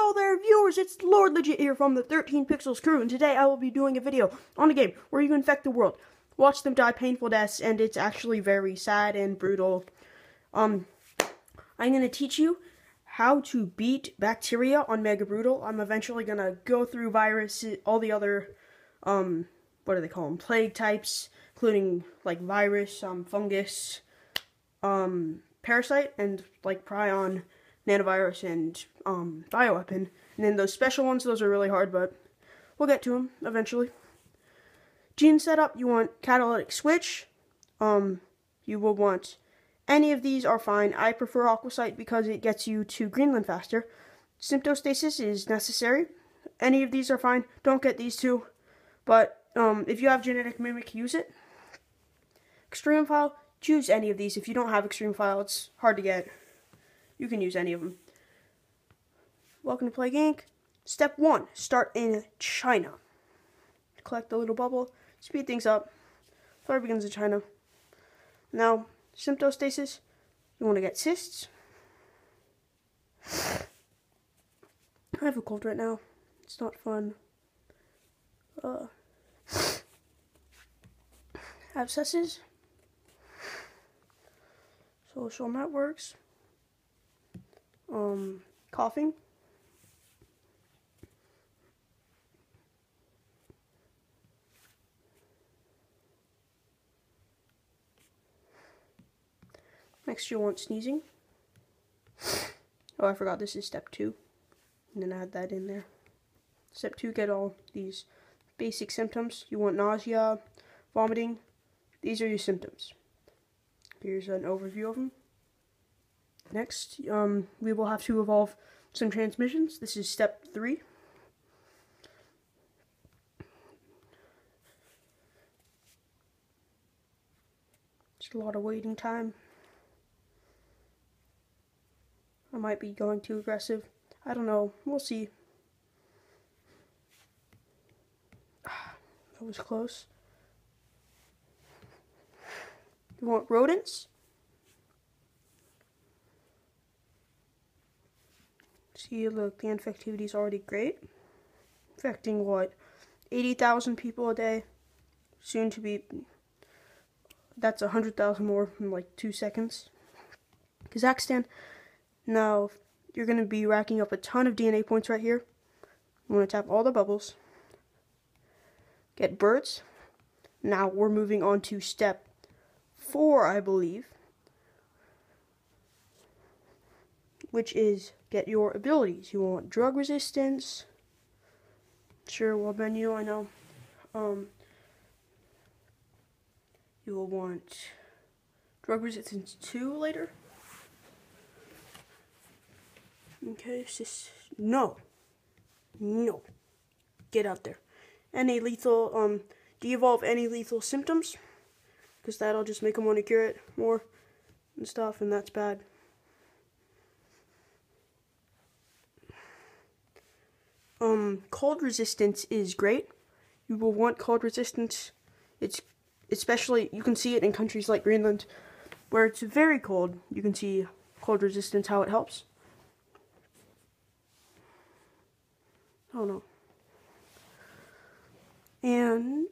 Hello there, viewers, it's Lord Legit here from the 13 Pixels crew, and today I will be doing a video on a game where you infect the world, watch them die painful deaths, and it's actually very sad and brutal. I'm going to teach you how to beat bacteria on Mega Brutal. I'm eventually going to go through viruses, all the other, what do they call them, plague types, including, like, virus, fungus, parasite, and, like, prion, nanovirus, and bioweapon. And then those special ones, those are really hard, but we'll get to them eventually. Gene setup, you want catalytic switch. You will want any of these are fine. I prefer Aquasite because it gets you to Greenland faster. Symptostasis is necessary. Any of these are fine. Don't get these two. But if you have genetic mimic, use it. Extreme file, choose any of these. If you don't have extreme file, it's hard to get. You can use any of them. Welcome to Plague Inc. Step 1. Start in China. Collect the little bubble. Speed things up. Fire begins in China. Now, symptostasis. You want to get cysts. I have a cold right now. It's not fun. Abscesses. Social networks. Coughing. Next you'll want sneezing. Oh, I forgot this is step 2. And then add that in there. Step 2, get all these basic symptoms. You want nausea, vomiting. These are your symptoms. Here's an overview of them. Next, we will have to evolve some transmissions. This is step 3. Just a lot of waiting time. I might be going too aggressive. I don't know. We'll see. That was close. You want rodents? See, look, the infectivity is already great. Infecting, what, 80,000 people a day? Soon to be, that's 100,000 more in like 2 seconds. Kazakhstan, now you're going to be racking up a ton of DNA points right here. You want to tap all the bubbles. Get birds. Now we're moving on to step 4, I believe. Which is get your abilities. You want drug resistance. Sure, world menu, I know. You will want drug resistance 2 later. Okay, no. Get out there. Any lethal, de-evolve any lethal symptoms. Because that'll just make them want to cure it more and stuff, and that's bad. Cold resistance is great. You will want cold resistance. It's especially, you can see it in countries like Greenland, where it's very cold. You can see cold resistance, how it helps. Oh no. And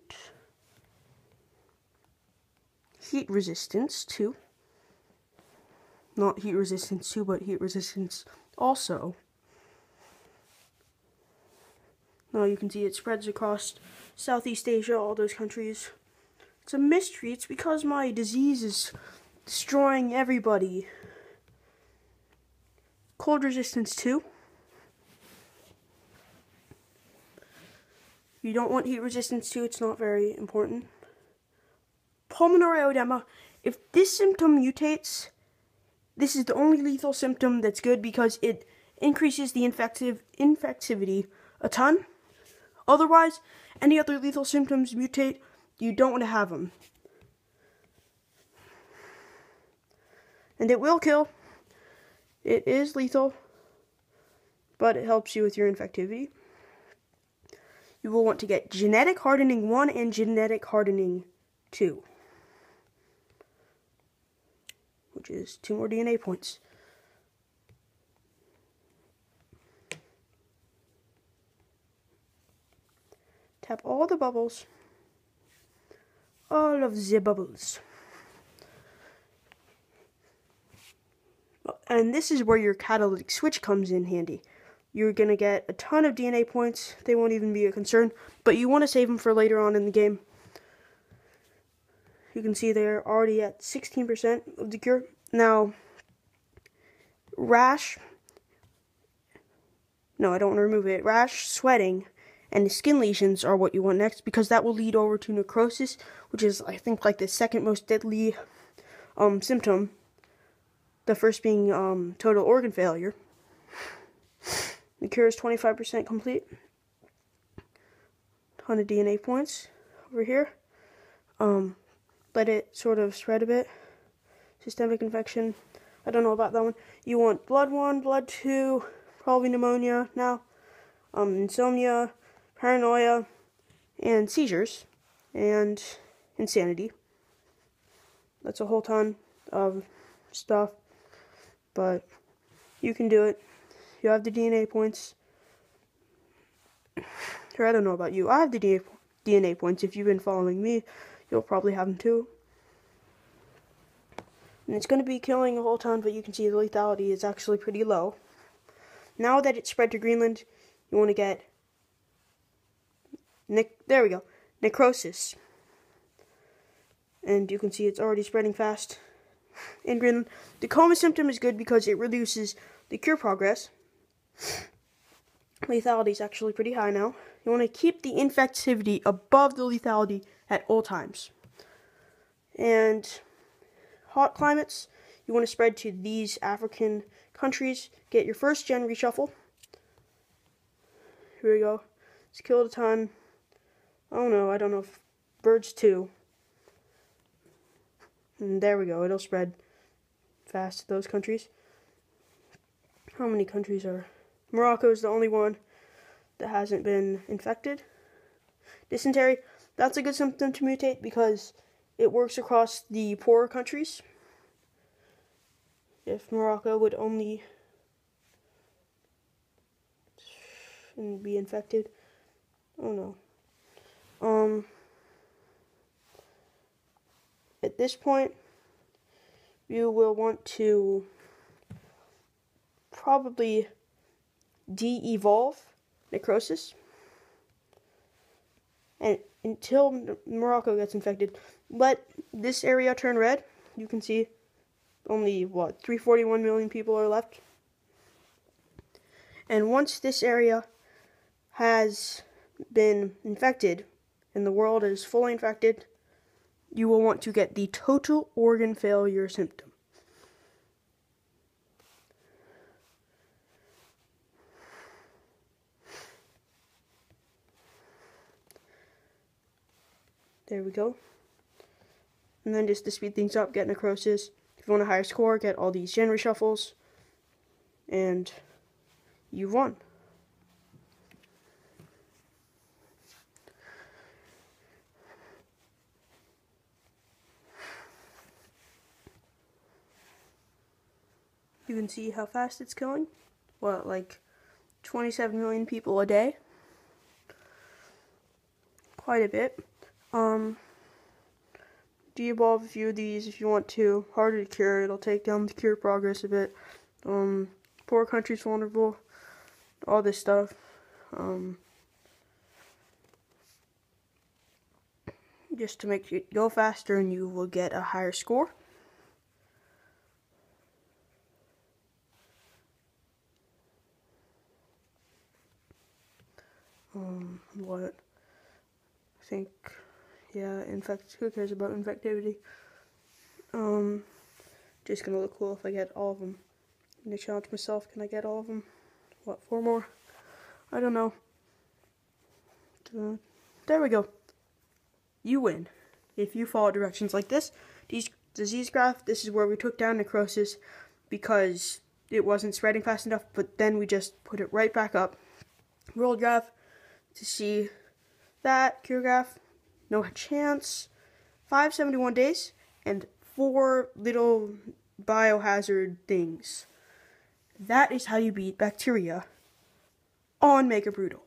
heat resistance too. Not heat resistance 2, but heat resistance also. Now you can see it spreads across Southeast Asia, all those countries. It's a mystery. It's because my disease is destroying everybody. Cold resistance 2. You don't want heat resistance 2. It's not very important. Pulmonary oedema. If this symptom mutates, this is the only lethal symptom that's good because it increases the infectivity a ton. Otherwise, any other lethal symptoms mutate, you don't want to have them. And it will kill. It is lethal, but it helps you with your infectivity. You will want to get genetic hardening 1 and genetic hardening 2. Which is 2 more DNA points. Tap all the bubbles. All of the bubbles. And this is where your catalytic switch comes in handy. You're going to get a ton of DNA points. They won't even be a concern, but you want to save them for later on in the game. You can see they're already at 16% of the cure. Now, rash, no, I don't want to remove it. Rash, sweating, and skin lesions are what you want next, because that will lead over to necrosis, which is, I think, like the second most deadly symptom. The first being total organ failure. The cure is 25% complete. Ton of DNA points over here. Let it sort of spread a bit. Systemic infection. I don't know about that one. You want blood 1, blood 2, probably pneumonia now. Insomnia, paranoia, and seizures, and insanity. That's a whole ton of stuff, but you can do it. You have the DNA points. Or I don't know about you. I have the DNA points. If you've been following me, you'll probably have them too. And it's going to be killing a whole ton, but you can see the lethality is actually pretty low. Now that it's spread to Greenland, you want to get there we go, necrosis. And you can see it's already spreading fast in Greenland. The coma symptom is good because it reduces the cure progress. Lethality is actually pretty high now. You want to keep the infectivity above the lethality at all times. And hot climates, you want to spread to these African countries. Get your first gen reshuffle. Here we go. It's killed a ton. Oh no, I don't know if birds too. And there we go. It'll spread fast to those countries. How many countries are? Morocco is the only one that hasn't been infected. Dysentery, that's a good symptom to mutate because it works across the poorer countries. If Morocco would only be infected. Oh no. At this point, you will want to probably de-evolve necrosis. And until Morocco gets infected, let this area turn red. You can see only, 341 million people are left. And once this area has been infected, and the world is fully infected, you will want to get the total organ failure symptom. There we go. And then just to speed things up, get necrosis. If you want a higher score, get all these gen reshuffles. And you've won. You can see how fast it's killing. What, like 27 million people a day? Quite a bit. De-evolve a few of these if you want to. Harder to cure, it'll take down the cure progress a bit. Poor countries vulnerable. All this stuff. Just to make it go faster and you will get a higher score. What? I think, yeah, who cares about infectivity? Just gonna look cool if I get all of them. I'm gonna challenge myself, can I get all of them? What, 4 more? I don't know. There we go. You win. If you follow directions like this, disease graph, this is where we took down necrosis because it wasn't spreading fast enough, but then we just put it right back up. World graph, to see that, cure graph, no chance, 571 days, and 4 little biohazard things. That is how you beat bacteria on Mega Brutal.